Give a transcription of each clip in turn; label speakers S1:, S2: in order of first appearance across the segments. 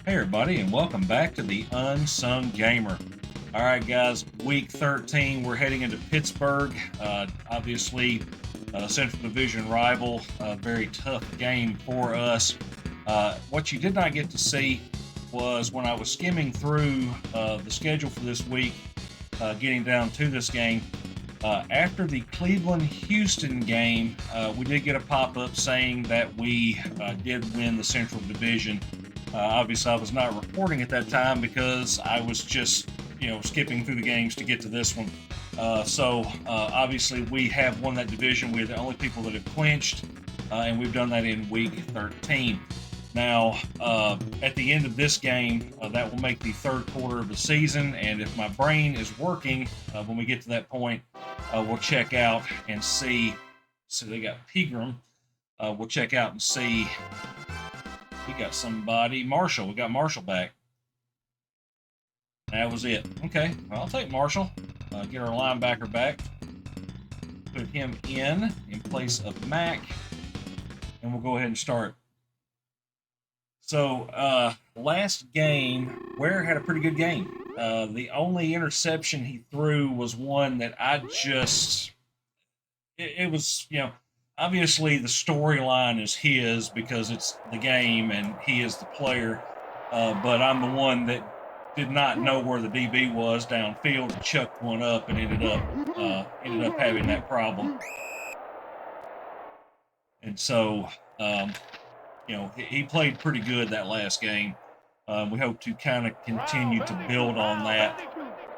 S1: Hey everybody, and welcome back to the Unsung Gamer. All right, guys, week 13, we're heading into Pittsburgh. Obviously, Central Division rival, a very tough game for us. What you did not get to see was when I was skimming through the schedule for this week, getting down to this game. After the Cleveland-Houston game, we did get a pop-up saying that we did win the Central Division. Obviously, I was not reporting at that time because I was just, skipping through the games to get to this one. Obviously, we have won that division. We're the only people that have clinched, and we've done that in week 13. Now, at the end of this game, that will make the third quarter of the season, and if my brain is working when we get to that point, we'll check out and see. So they got Pegram. We'll check out and see. We got somebody. Marshall. We got Marshall back. That was it. Okay. Well, I'll take Marshall. Get our linebacker back. Put him in place of Mac. And we'll go ahead and start. So, last game, Ware had a pretty good game. The only interception he threw was one that I just. It was, obviously the storyline is his because it's the game and he is the player, but I'm the one that did not know where the DB was downfield and chucked one up and ended up having that problem. And so, he played pretty good that last game. We hope to kind of continue to build on that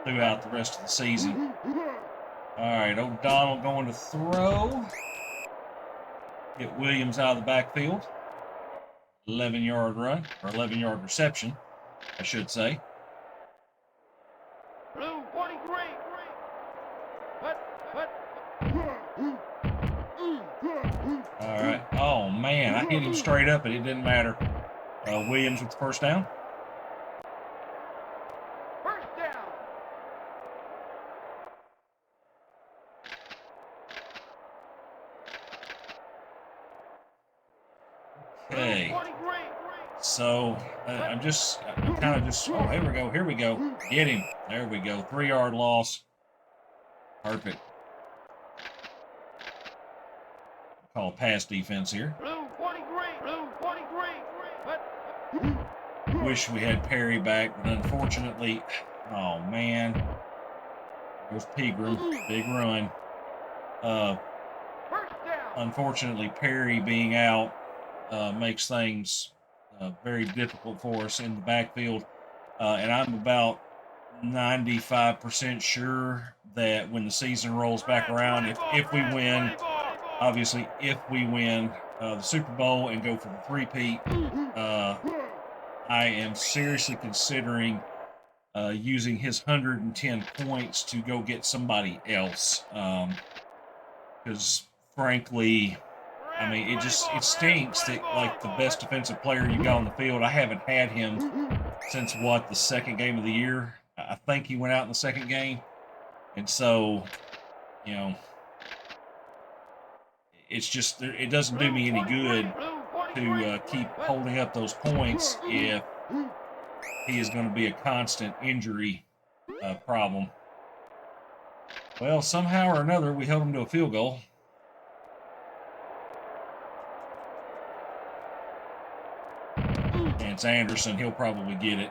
S1: throughout the rest of the season. All right, O'Donnell going to throw. Get Williams out of the backfield. 11-yard run, or 11-yard reception, I should say.
S2: Blue 43.
S1: All right. Oh, man, I hit him straight up, and it didn't matter. Williams with the first down.
S2: First down.
S1: Okay. So I'm kind of just. Oh, here we go. Get him. There we go. 3-yard loss. Perfect. Call pass defense here.
S2: Blue 43.
S1: Wish we had Perry back, but unfortunately, oh man, there's Pegram, big run. Unfortunately, Perry being out makes things very difficult for us in the backfield, and I'm about 95% sure that when the season rolls back around, if we win, obviously, if we win the Super Bowl and go for the three-peat, I am seriously considering using his 110 points to go get somebody else. Because, frankly, I mean, it stinks that, like, the best defensive player you got on the field, I haven't had him since, the second game of the year. I think he went out in the second game. And so, it's just, it doesn't do me any good to keep holding up those points if he is going to be a constant injury problem. Well, somehow or another, we held him to a field goal. And it's Anderson. He'll probably get it.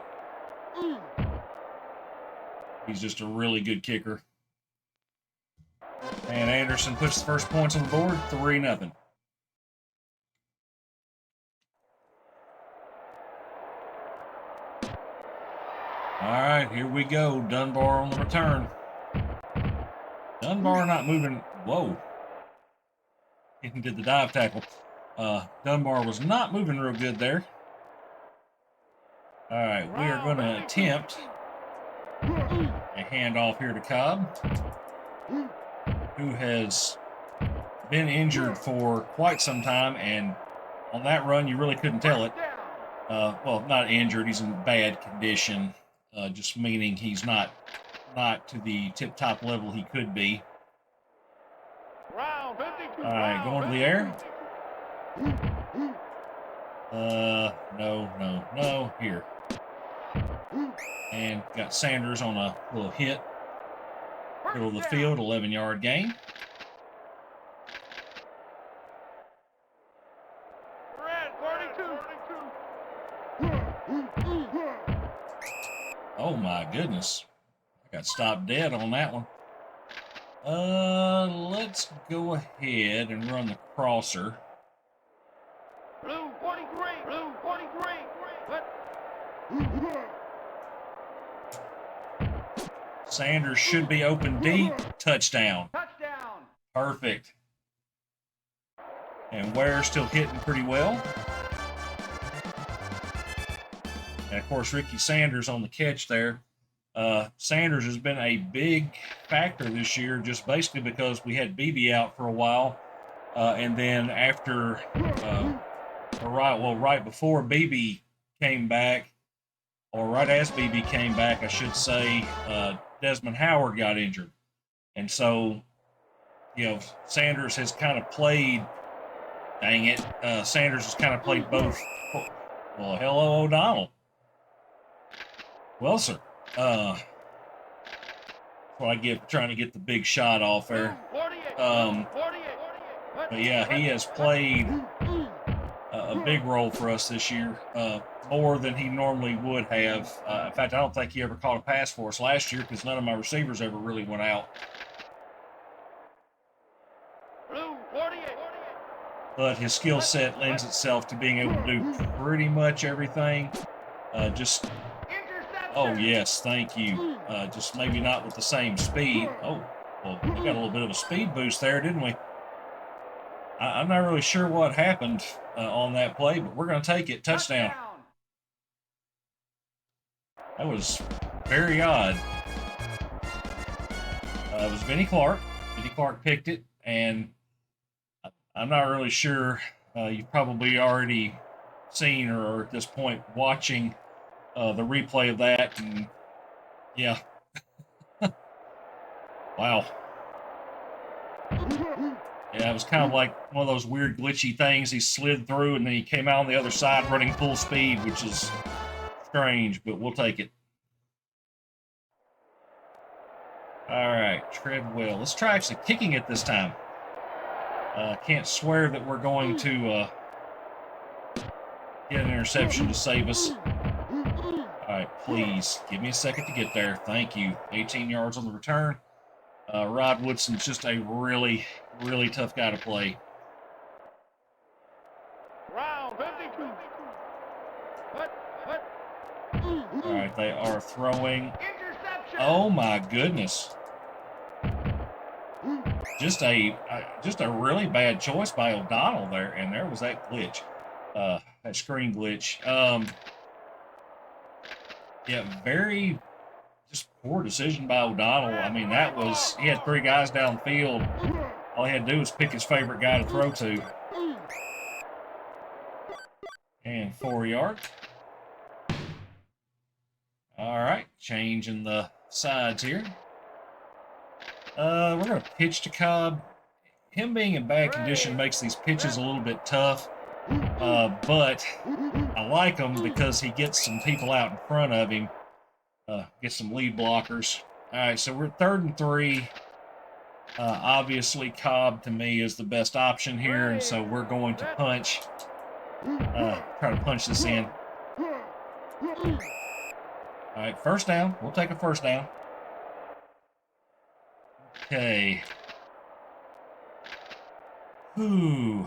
S1: He's just a really good kicker. And Anderson puts the first points on the board, 3-0. All right, here we go. Dunbar on the return. Dunbar not moving. Whoa. He did the dive tackle. Dunbar was not moving real good there. All right, we are going to attempt a handoff here to Cobb, who has been injured for quite some time, and on that run, you really couldn't tell it. Well, not injured, he's in bad condition, just meaning he's not to the tip-top level he could be. All right, going to the air. No. Here. And got Sanders on a little hit. Middle of the
S2: First
S1: field,
S2: down.
S1: 11-yard gain.
S2: Red 42.
S1: Oh my goodness. I got stopped dead on that one. Let's go ahead and run the crosser.
S2: Blue 43. Blue 43.
S1: Sanders should be open deep. Touchdown.
S2: Touchdown.
S1: Perfect. And Ware's still hitting pretty well. And of course, Ricky Sanders on the catch there. Sanders has been a big factor this year, just basically because we had BB out for a while. And then after, right before BB came back, or right as BB came back, I should say, Desmond Howard got injured. And so, Sanders has kind of played, Sanders has kind of played both. Well, hello, O'Donnell. Well, sir. That's what I get for trying to get the big shot off there. But yeah, he has played a big role for us this year, more than he normally would have. In fact, I don't think he ever caught a pass for us last year because none of my receivers ever really went out. But his skill set lends itself to being able to do pretty much everything. Oh, yes, thank you. Just maybe not with the same speed. Oh, well, we got a little bit of a speed boost there, didn't we? I'm not really sure what happened on that play, but we're going to take it. Touchdown. That was very odd. It was Vinnie Clark. Vinnie Clark picked it, and I'm not really sure. You've probably already seen or at this point watching the replay of that, and yeah. Wow. Yeah, it was kind of like one of those weird glitchy things. He slid through and then he came out on the other side running full speed, which is strange, but we'll take it. All right, Treadwell. Let's try actually kicking it this time. Can't swear that we're going to get an interception to save us. All right, please give me a second to get there. Thank you. 18 yards on the return. Rod Woodson's just a really, really tough guy to play.
S2: Round 52.
S1: All right, they are throwing.
S2: Interception.
S1: Oh my goodness! Just a really bad choice by O'Donnell there, and there was that glitch, that screen glitch. Yeah, very just poor decision by O'Donnell. I mean, he had three guys downfield. All he had to do was pick his favorite guy to throw to. And 4 yards. All right, changing the sides here. We're going to pitch to Cobb. Him being in bad condition makes these pitches a little bit tough, but I like him because he gets some people out in front of him, gets some lead blockers. All right, so we're 3rd and 3. Obviously, Cobb, to me, is the best option here, and so we're going to punch. Try to punch this in. All right, first down. We'll take a first down. Okay. Whew.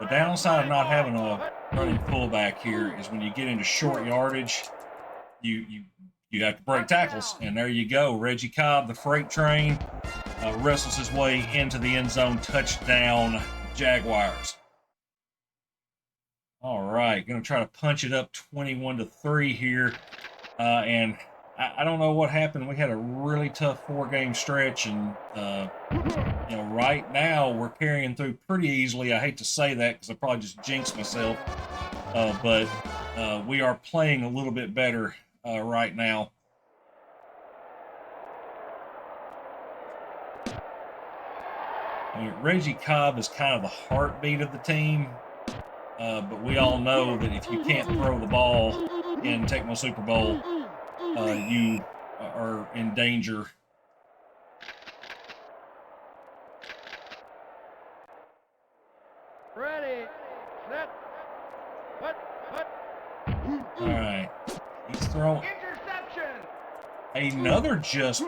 S1: The downside of not having a running fullback here is when you get into short yardage, you have to break tackles. And there you go. Reggie Cobb, the freight train, wrestles his way into the end zone. Touchdown, Jaguars. All right, going to try to punch it up 21-3 here. And I don't know what happened. We had a really tough 4-game stretch, and right now we're carrying through pretty easily. I hate to say that because I probably just jinxed myself, but we are playing a little bit better right now. I mean, Reggie Cobb is kind of the heartbeat of the team. but we all know that if you can't throw the ball in Tecmo Super Bowl, you are in danger.
S2: Ready, set, put.
S1: All right. He's throwing
S2: Interception.
S1: another just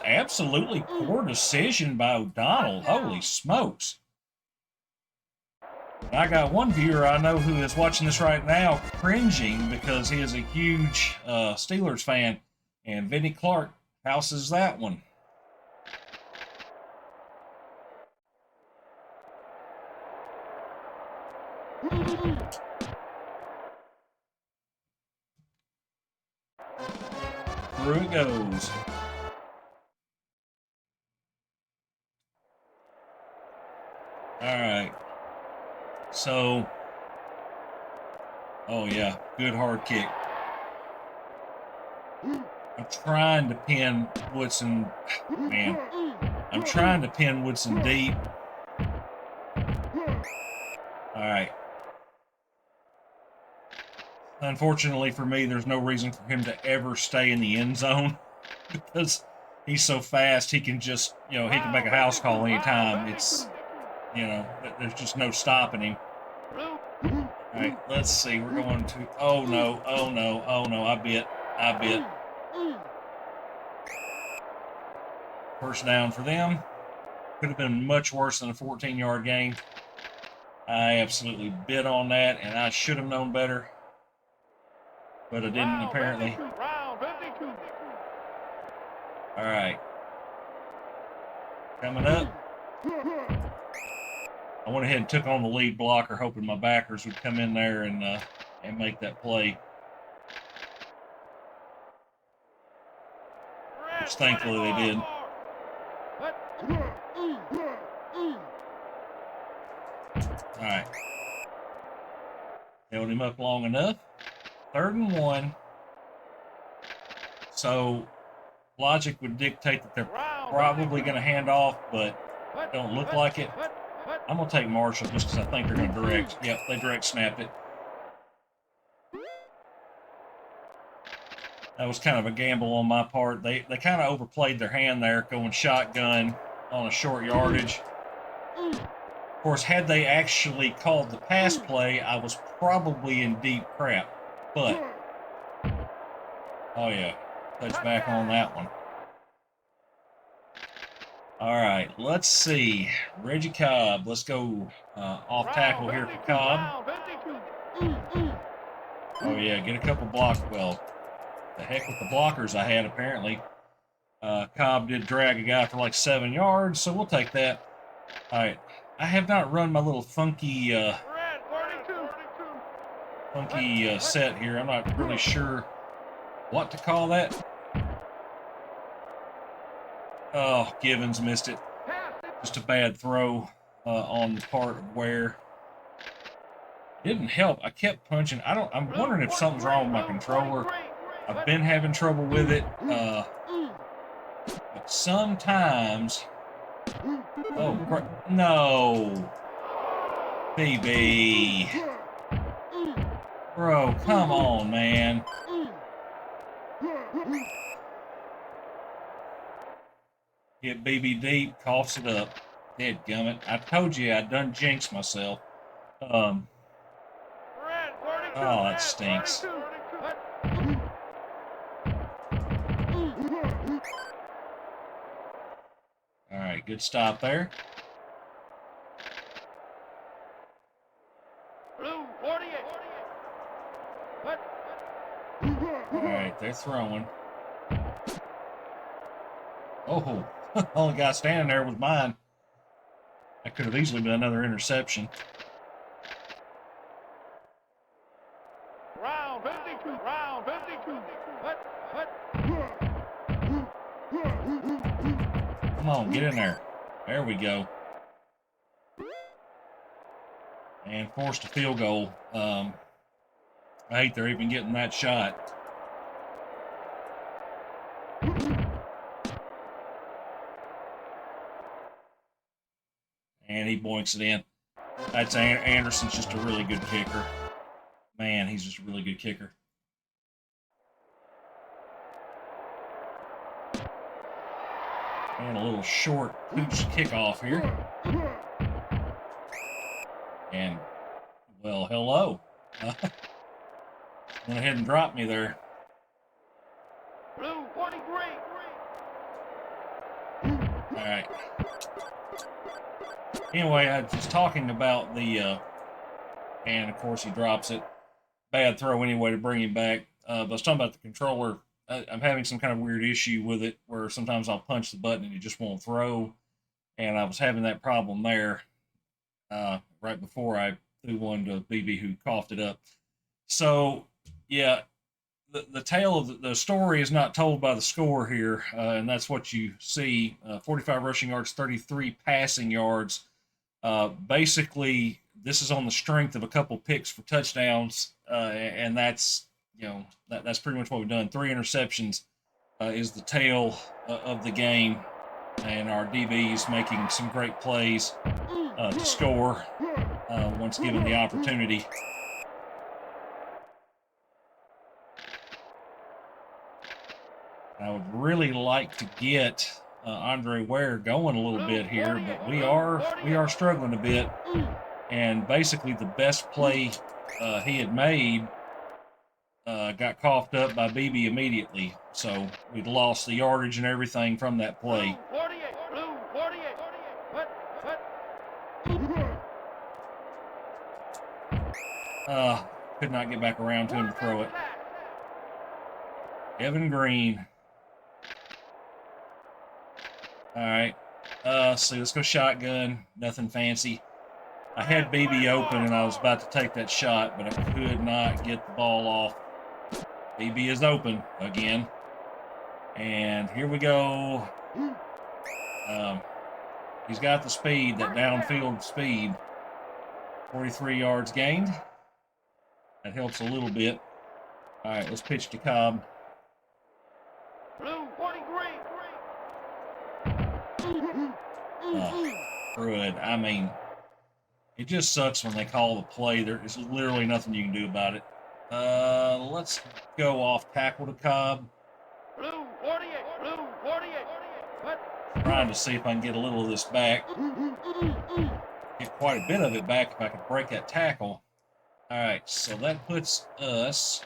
S1: absolutely poor decision by O'Donnell. Holy smokes. I got one viewer I know who is watching this right now cringing because he is a huge Steelers fan, and Vinnie Clark houses that one. Through it goes. All right. So, oh yeah, good hard kick. I'm trying to pin Woodson, man. I'm trying to pin Woodson deep. All right. Unfortunately for me, there's no reason for him to ever stay in the end zone because he's so fast. He can just, he can make a house call anytime. It's, there's just no stopping him. All right, let's see. We're going to, oh no, I bit. First down for them. Could have been much worse than a 14-yard gain. I absolutely bit on that, and I should have known better. But I didn't, apparently. All right. Coming up. I went ahead and took on the lead blocker, hoping my backers would come in there and make that play. Which thankfully they did. All right. Held him up long enough. 3rd and 1. So logic would dictate that they're probably going to hand off, but don't look like it. I'm going to take Marshall just because I think they're going to direct. Yep, they direct snapped it. That was kind of a gamble on my part. They kind of overplayed their hand there, going shotgun on a short yardage. Of course, had they actually called the pass play, I was probably in deep crap. But, oh yeah, touch back on that one. All right, let's see. Reggie Cobb, let's go off tackle here for Cobb. Oh yeah, get a couple blocks. Well, the heck with the blockers I had, apparently. Cobb did drag a guy for like 7 yards, so we'll take that. All right, I have not run my little funky set here. I'm not really sure what to call that. Oh, Givens missed it. Just a bad throw on the part of Ware. Didn't help. I kept punching. I'm wondering if something's wrong with my controller. I've been having trouble with it. But sometimes. Oh, no. BB. Bro, come on, man. Hit BB deep, coughs it up. Dadgummit. I told you I done jinxed myself. Oh, that stinks. All right, good stop there. All right, they're throwing. Oh, only guy standing there was mine. That could have easily been another interception.
S2: Round 52.
S1: Come on, get in there. There we go. And forced a field goal. I hate they're even getting that shot. And he boinks it in. That's Anderson's just a really good kicker. Man, he's just a really good kicker. And a little short pooch kickoff here. And, well, hello. Went ahead and dropped me there.
S2: Blue 43.
S1: All right. Anyway, I was talking about the, and of course he drops it. Bad throw anyway to bring him back. But I was talking about the controller. I'm having some kind of weird issue with it where sometimes I'll punch the button and it just won't throw. And I was having that problem there right before I threw one to BB who coughed it up. So, yeah, the tale of the story is not told by the score here, and that's what you see. 45 rushing yards, 33 passing yards. Basically, this is on the strength of a couple picks for touchdowns, and that's that's pretty much what we've done. 3 interceptions is the tale of the game, and our DBs making some great plays to score once given the opportunity. I would really like to get Andre Ware going a little bit here, but we are struggling a bit. And basically, the best play he had made got coughed up by BB immediately. So we'd lost the yardage and everything from that play.
S2: Blue 48.
S1: Could not get back around to him to throw it. Evan Green. All right. So let's go shotgun. Nothing fancy. I had BB open and I was about to take that shot, but I could not get the ball off. BB is open again. And here we go. He's got the speed, that downfield speed. 43 yards gained. That helps a little bit. All right, let's pitch to Cobb.
S2: Blue 43.
S1: Good. I mean, it just sucks when they call the play. There is literally nothing you can do about it. Let's go off tackle to Cobb.
S2: Blue 48. Blue 48.
S1: Trying to see if I can get a little of this back. Get quite a bit of it back if I could break that tackle. All right, so that puts us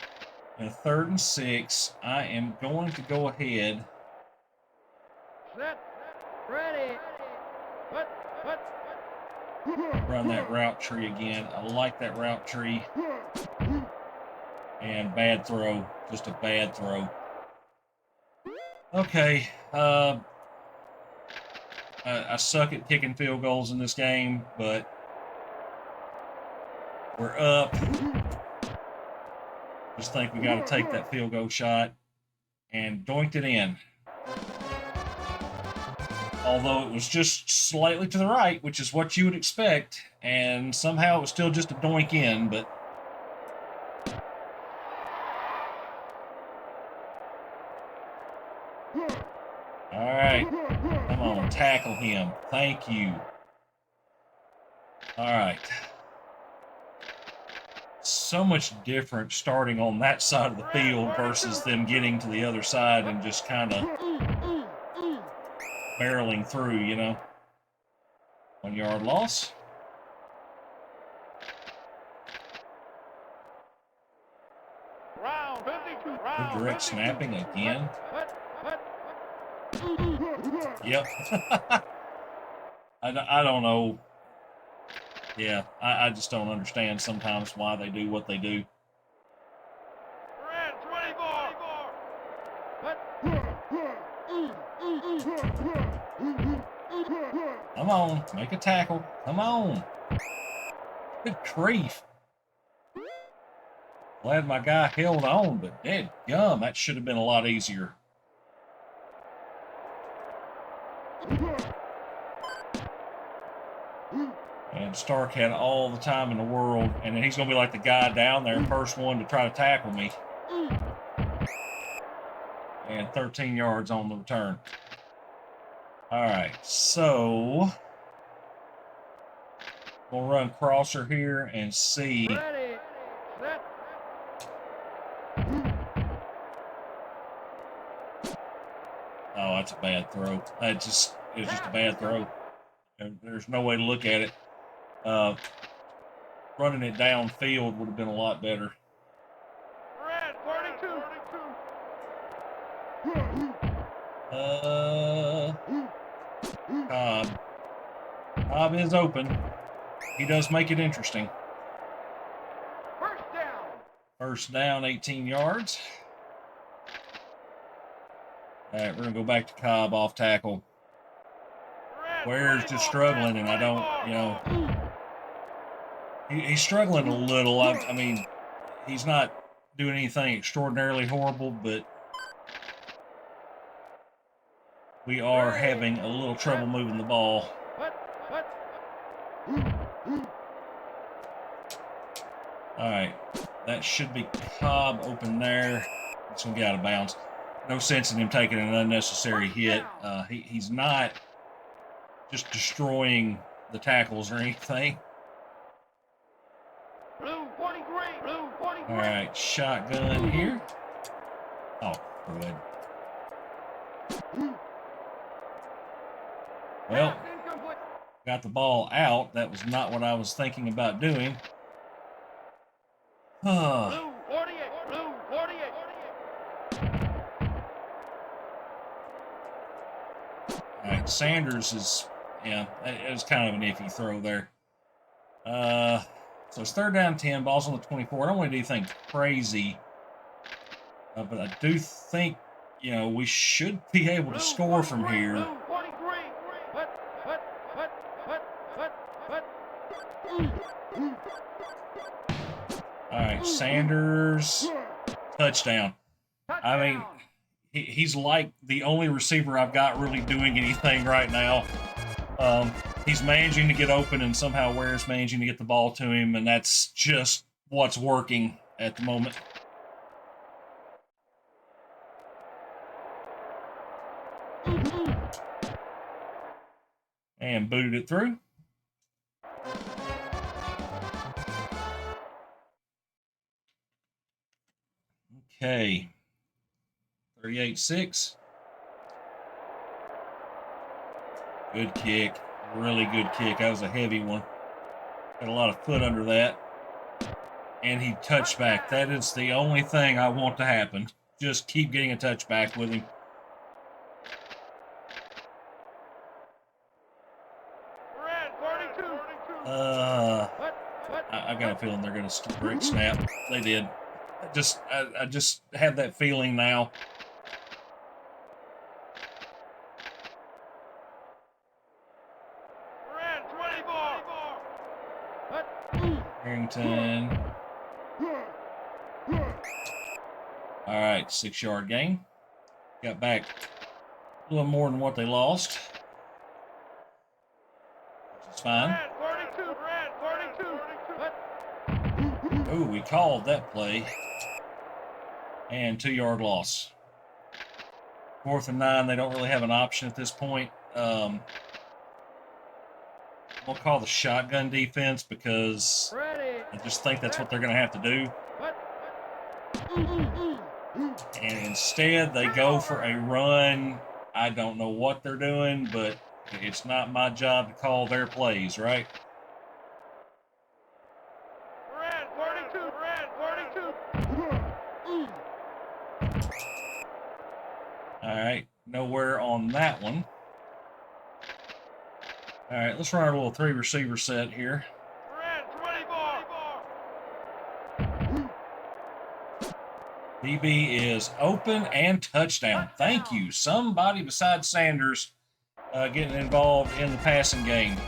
S1: in 3rd and 6. I am going to go ahead.
S2: Set. Ready.
S1: Run that route tree again. I like that route tree. And bad throw. Just a bad throw. Okay. I suck at kicking field goals in this game, but we're up. Just think we got to take that field goal shot and doinked it in. Although it was just slightly to the right, which is what you would expect, and somehow it was still just a doink in, but all right. Come on, tackle him. Thank you. All right. So much different starting on that side of the field versus them getting to the other side and just kind of barreling through, 1 yard loss.
S2: Round 52.
S1: Good direct snapping again. Yep. I don't know. Yeah, I just don't understand sometimes why they do what they do.
S2: Red 24.
S1: Come on, make a tackle. Come on. Good grief. Glad my guy held on, but dead gum, that should have been a lot easier. And Stark had all the time in the world, and then he's going to be like the guy down there, first one to try to tackle me. And 13 yards on the return. All right, so We'll run crosser here and see.
S2: Ready, set.
S1: Oh, that's a bad throw. It was just a bad throw. There's no way to look at it. Running it downfield would have been a lot better.
S2: Red 42.
S1: Cobb is open. He does make it interesting.
S2: First down.
S1: First down, 18 yards. All right, we're going to go back to Cobb off tackle. Ware's just struggling, and I don't, he's struggling a little. I mean, he's not doing anything extraordinarily horrible, but we are having a little trouble moving the ball. All right, that should be Cobb open there. It's going to get out of bounds. No sense in him taking an unnecessary hit. He's not just destroying the tackles or anything.
S2: Blue 43. Blue 43.
S1: All right, shotgun here. Oh, good. Well, got the ball out. That was not what I was thinking about doing.
S2: Blue 48. Blue 48.
S1: All right, Sanders is, it was kind of an iffy throw there. So it's third down 10, ball's on the 24. I don't want to do anything crazy, but I do think, we should be able to score from here.
S2: Blue 43.
S1: All right, Sanders, touchdown. I mean, he's like the only receiver I've got really doing anything right now. He's managing to get open, and somehow Ware's managing to get the ball to him, and that's just what's working at the moment. And booted it through. Okay. 38-6. Good kick. Really good kick. That was a heavy one. Got a lot of foot under that. And he touchback. That is the only thing I want to happen. Just keep getting a touchback with him.
S2: Red 42.
S1: I got a feeling they're going to break snap. They did. I just have that feeling now.
S2: Red 24.
S1: Harrington. All right, 6-yard gain. Got back a little more than what they lost. Which is fine.
S2: Red 42. Red 42.
S1: Oh, we called that play. And 2-yard loss. 4th and 9, they don't really have an option at this point. We'll call the shotgun defense because I just think that's what they're going to have to do. And instead, they go for a run. I don't know what they're doing, but it's not my job to call their plays, right?
S2: Red 42. Red 42.
S1: All right, nowhere on that one. All right, let's run our little 3-receiver set here.
S2: Red 24.
S1: DB is open and touchdown. Thank you. Somebody besides Sanders getting involved in the passing game.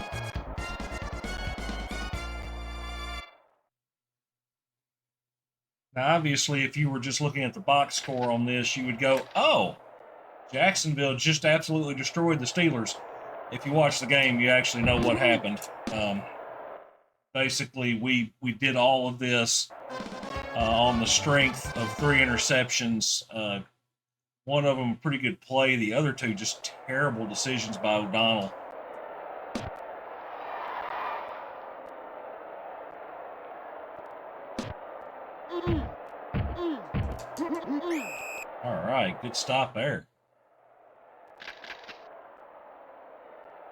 S1: Now, obviously, if you were just looking at the box score on this, you would go, oh, Jacksonville just absolutely destroyed the Steelers. If you watch the game, you actually know what happened. Basically, we did all of this on the strength of 3 interceptions. One of them a pretty good play. The other 2 just terrible decisions by O'Donnell. All right, good stop there.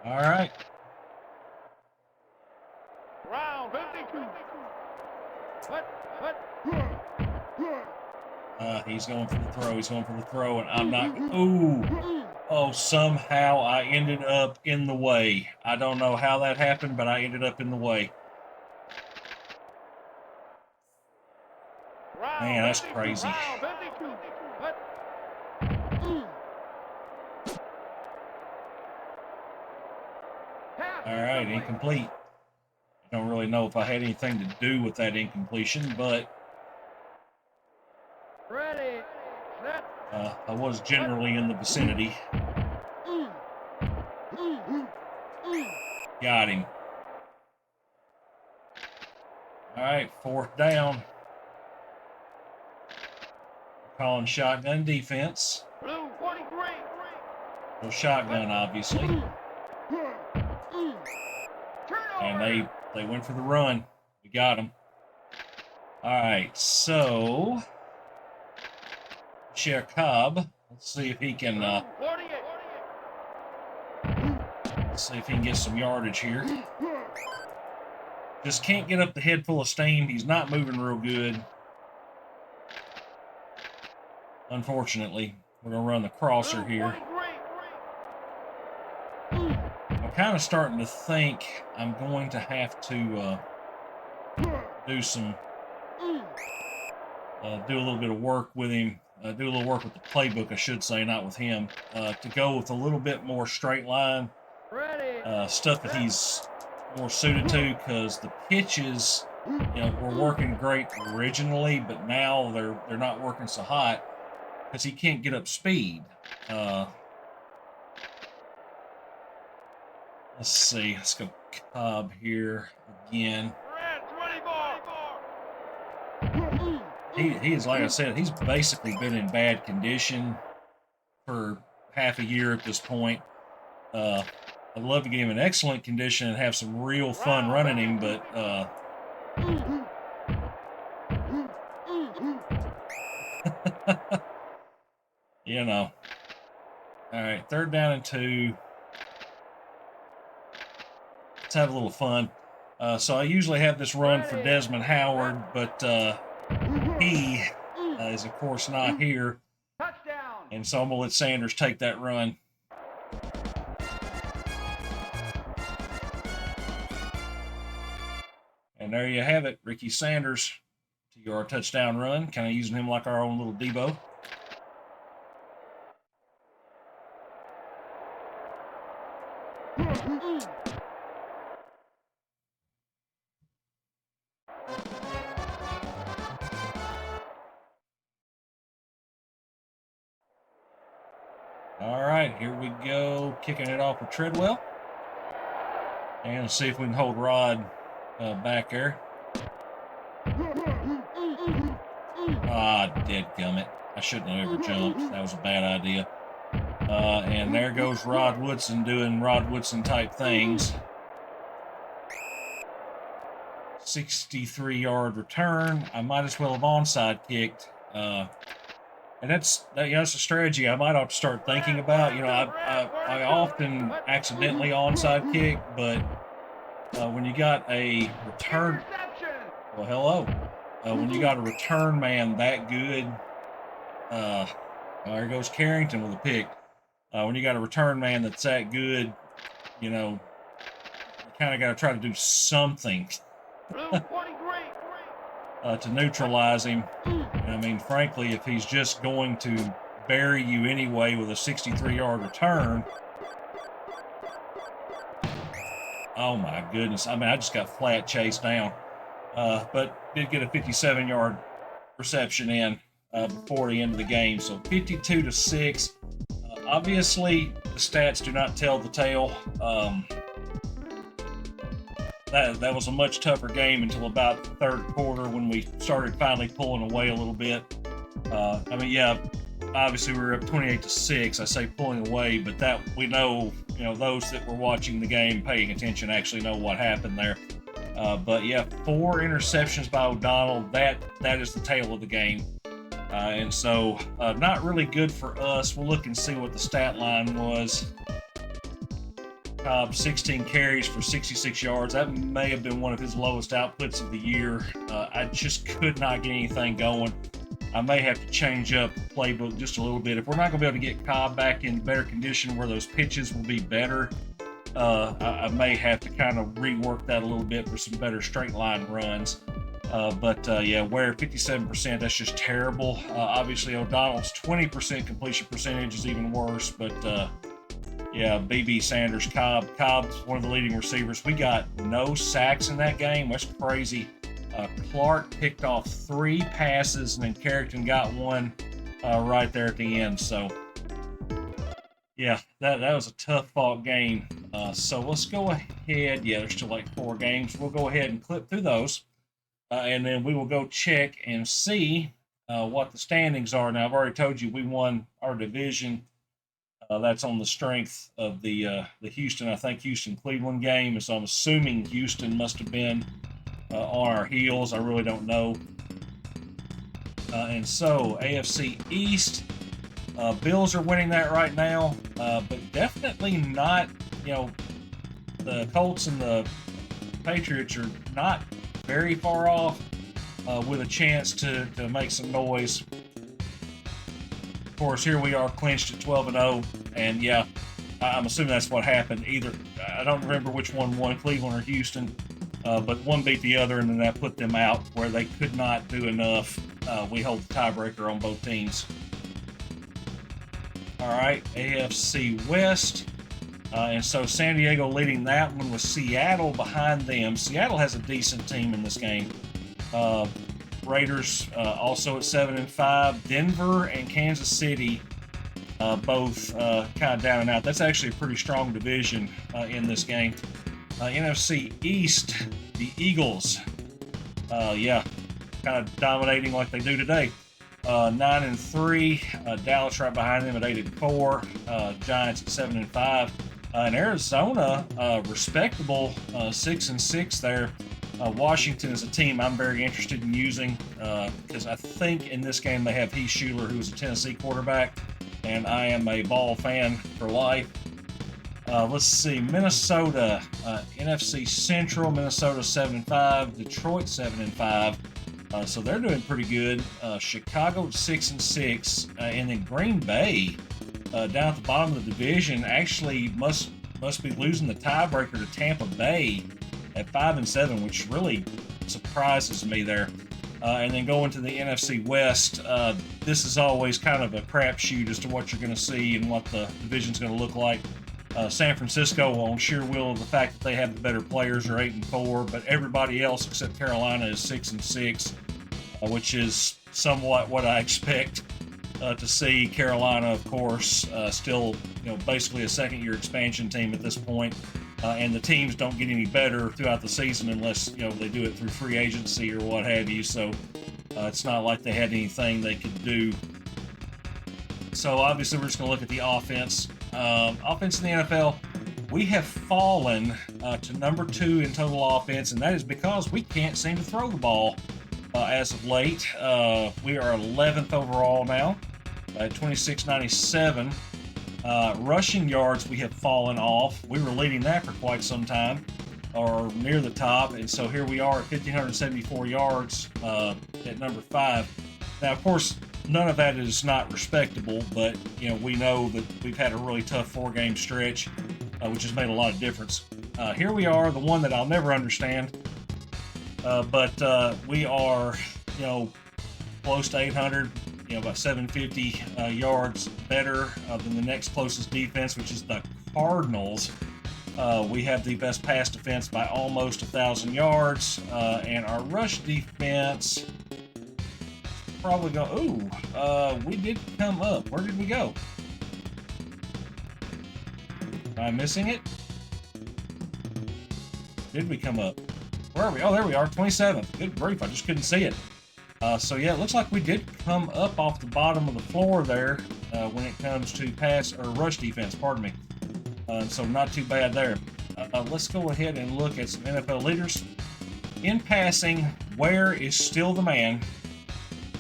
S1: All right.
S2: Round 52. What?
S1: He's going for the throw. He's going for the throw, and I'm not. Ooh. Oh, somehow I ended up in the way. I don't know how that happened, but I ended up in the way. Man, that's crazy.
S2: Round 52. What?
S1: All right, incomplete. I don't really know if I had anything to do with that incompletion, but
S2: Ready. Set.
S1: I was generally in the vicinity. Got him. All right, 4th down. Calling shotgun defense.
S2: Blue 43.
S1: No shotgun, obviously. And they went for the run. We got them. All right, so Share Cobb. Let's see if he can. Let's see if he can get some yardage here. Just can't get up the head full of steam. He's not moving real good. Unfortunately, we're gonna run the crosser here. I'm kind of starting to think I'm going to have to do a little bit of work with him. Do a little work with the playbook, I should say, not with him. To go with a little bit more straight line stuff that he's more suited to, because the pitches, were working great originally, but now they're not working so hot because he can't get up speed. Let's see. Let's go Cobb here again. He is, like I said, he's basically been in bad condition for half a year at this point. I'd love to get him in excellent condition and have some real fun running him, but All right, 3rd down and 2. Let's have a little fun. So I usually have this run for Desmond Howard, but he is, of course, not here. And so I'm going to let Sanders take that run. And there you have it, Ricky Sanders to your touchdown run, kind of using him like our own little Debo. All right, here we go, kicking it off with Treadwell. And let's see if we can hold Rod back there. Dadgummit. I shouldn't have ever jumped. That was a bad idea. And there goes Rod Woodson doing Rod Woodson type things. 63-yard return. I might as well have onside kicked. And that's a strategy I might have to start thinking about. I often accidentally onside kick, but when you got a return, well, hello. When you got a return man that good, there goes Carrington with a pick. When you got a return man that's that good, you kind of got to try to do something to neutralize him. I mean, frankly, if he's just going to bury you anyway with a 63-yard return, oh my goodness. I mean, I just got flat chased down. But did get a 57-yard reception in before the end of the game. So 52-6. Obviously, the stats do not tell the tale. That was a much tougher game until about the 3rd quarter when we started finally pulling away a little bit. Obviously we were up 28-6. I say pulling away, but that we know, those that were watching the game, paying attention, actually know what happened there. But yeah, 4 interceptions by O'Donnell. That is the tail of the game. And so not really good for us. We'll look and see what the stat line was. Cobb, 16 carries for 66 yards. That may have been one of his lowest outputs of the year. I just could not get anything going. I may have to change up the playbook just a little bit. If we're not going to be able to get Cobb back in better condition where those pitches will be better, I may have to kind of rework that a little bit for some better straight line runs. Yeah, Ware 57%, that's just terrible. Obviously, O'Donnell's 20% completion percentage is even worse, but yeah, BB Sanders, Cobb's one of the leading receivers. We got no sacks in that game. That's crazy. Clark picked off 3 passes, and then Carrington got one right there at the end. So, yeah, that was a tough fought game. So let's go ahead. Yeah, there's still like 4 games. We'll go ahead and clip through those, and then we will go check and see what the standings are. Now, I've already told you we won our division. That's on the strength of the Houston, I think, Houston-Cleveland game. And so I'm assuming Houston must have been on our heels. I really don't know. And so AFC East, Bills are winning that right now, but definitely not, the Colts and the Patriots are not very far off with a chance to make some noise. Of course, here we are clinched at 12-0, and yeah, I'm assuming that's what happened. Either, I don't remember which one won, Cleveland or Houston, but one beat the other, and then that put them out where they could not do enough. We hold the tiebreaker on both teams. All right, AFC West, and so San Diego leading that one with Seattle behind them. Seattle has a decent team in this game. Raiders also at 7-5. Denver and Kansas City both kind of down and out. That's actually a pretty strong division in this game. NFC East, the Eagles, yeah, kind of dominating like they do today. 9-3. Dallas right behind them at 8-4. Giants at 7-5. And Arizona, respectable 6-6 there. Washington is a team I'm very interested in using because I think in this game they have Heath Schuler, who is a Tennessee quarterback, and I am a Ball fan for life. Let's see, Minnesota, NFC Central, Minnesota 7-5, Detroit 7-5, so they're doing pretty good. Chicago 6-6, and then Green Bay down at the bottom of the division actually must be losing the tiebreaker to Tampa Bay at 5-7, which really surprises me there. And then going to the NFC West, this is always kind of a crapshoot as to what you're going to see and what the division's going to look like. San Francisco, on sheer will of the fact that they have the better players, are 8-4, but everybody else except Carolina is 6-6, which is somewhat what I expect to see. Carolina, of course, still, basically a second-year expansion team at this point. And the teams don't get any better throughout the season unless, they do it through free agency or what have you. So it's not like they had anything they could do. So obviously we're just going to look at the offense. Offense in the NFL, we have fallen to number 2 in total offense, and that is because we can't seem to throw the ball as of late. We are 11th overall now at 2697. Rushing yards, we have fallen off. We were leading that for quite some time, or near the top, and so here we are at 1,574 yards at number 5. Now, of course, none of that is not respectable, but we know that we've had a really tough 4-game stretch, which has made a lot of difference. Here we are, the one that I'll never understand, but we are, close to 800. About 750 yards better than the next closest defense, which is the Cardinals. We have the best pass defense by almost 1,000 yards, and our rush defense probably go. We did come up. Where did we go? Am I missing it? Did we come up? Where are we? Oh, there we are, 27th. Good grief, I just couldn't see it. So yeah, it looks like we did come up off the bottom of the floor there when it comes to pass or rush defense, pardon me. So not too bad there. Let's go ahead and look at some NFL leaders. In passing, Ware is still the man,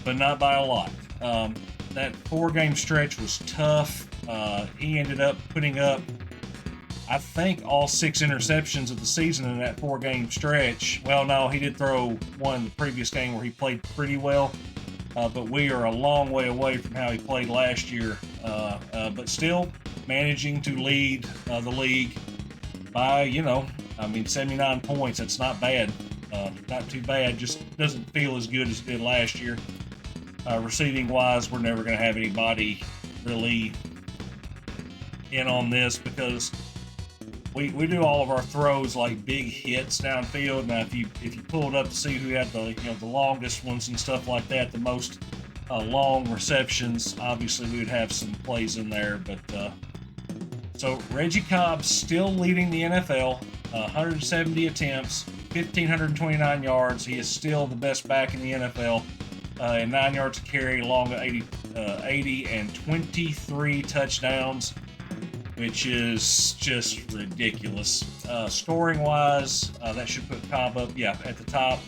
S1: but not by a lot. That 4-game stretch was tough. He ended up putting up, I think, all 6 interceptions of the season in that 4-game stretch. Well, no, he did throw one in the previous game where he played pretty well, but we are a long way away from how he played last year. But still managing to lead the league by, 79 points. That's not bad. Not too bad. Just doesn't feel as good as it did last year. Receiving wise, we're never going to have anybody really in on this because we do all of our throws like big hits downfield. Now, if you pull it up to see who had the longest ones and stuff like that, the most long receptions, obviously we would have some plays in there. But so Reggie Cobb's still leading the NFL, 170 attempts, 1,529 yards. He is still the best back in the NFL, and 9 yards to carry, along with 80 and 23 touchdowns, which is just ridiculous. Scoring wise, that should put Cobb up, at the top.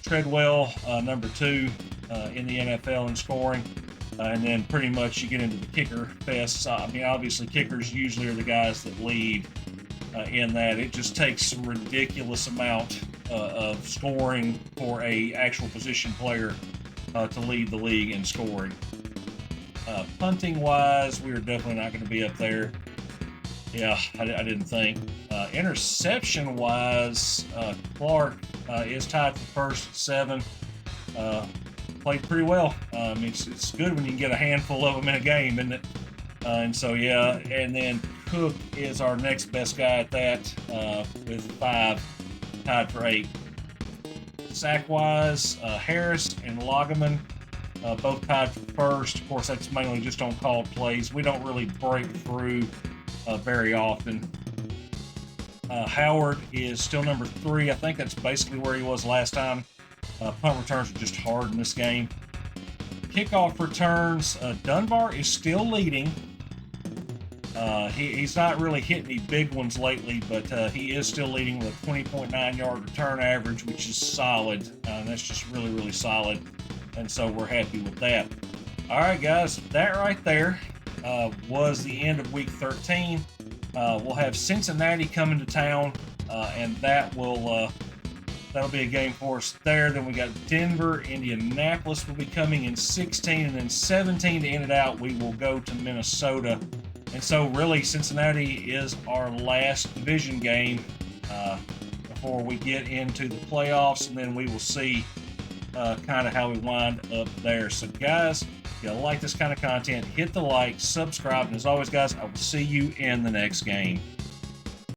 S1: Treadwell, number 2 in the NFL in scoring. And then pretty much you get into the kicker fest. Obviously kickers usually are the guys that lead in that. It just takes some ridiculous amount of scoring for a actual position player to lead the league in scoring. Punting wise, we are definitely not going to be up there. Yeah, I didn't think. Interception wise, Clark is tied for first at 7. Played pretty well. It's good when you can get a handful of them in a game, isn't it? And so, and then Cook is our next best guy at that with 5, tied for 8. Sack-wise, Harris and Loggeman both tied for first. Of course, that's mainly just on called plays. We don't really break through very often. Howard is still number 3. I think that's basically where he was last time. Punt returns are just hard in this game. Kickoff returns, Dunbar is still leading. He's not really hit any big ones lately, but he is still leading with a 20.9 yard return average, which is solid. That's just really, really solid. And so we're happy with that. All right, guys, that right there was the end of week 13. We'll have Cincinnati coming to town, and that'll be a game for us there. Then we got Denver, Indianapolis will be coming in 16, and then 17 to end it out, we will go to Minnesota. And so really Cincinnati is our last division game before we get into the playoffs, and then we will see kind of how we wind up there. So guys, if you like this kind of content, hit the like, subscribe, and as always guys, I will see you in the next game.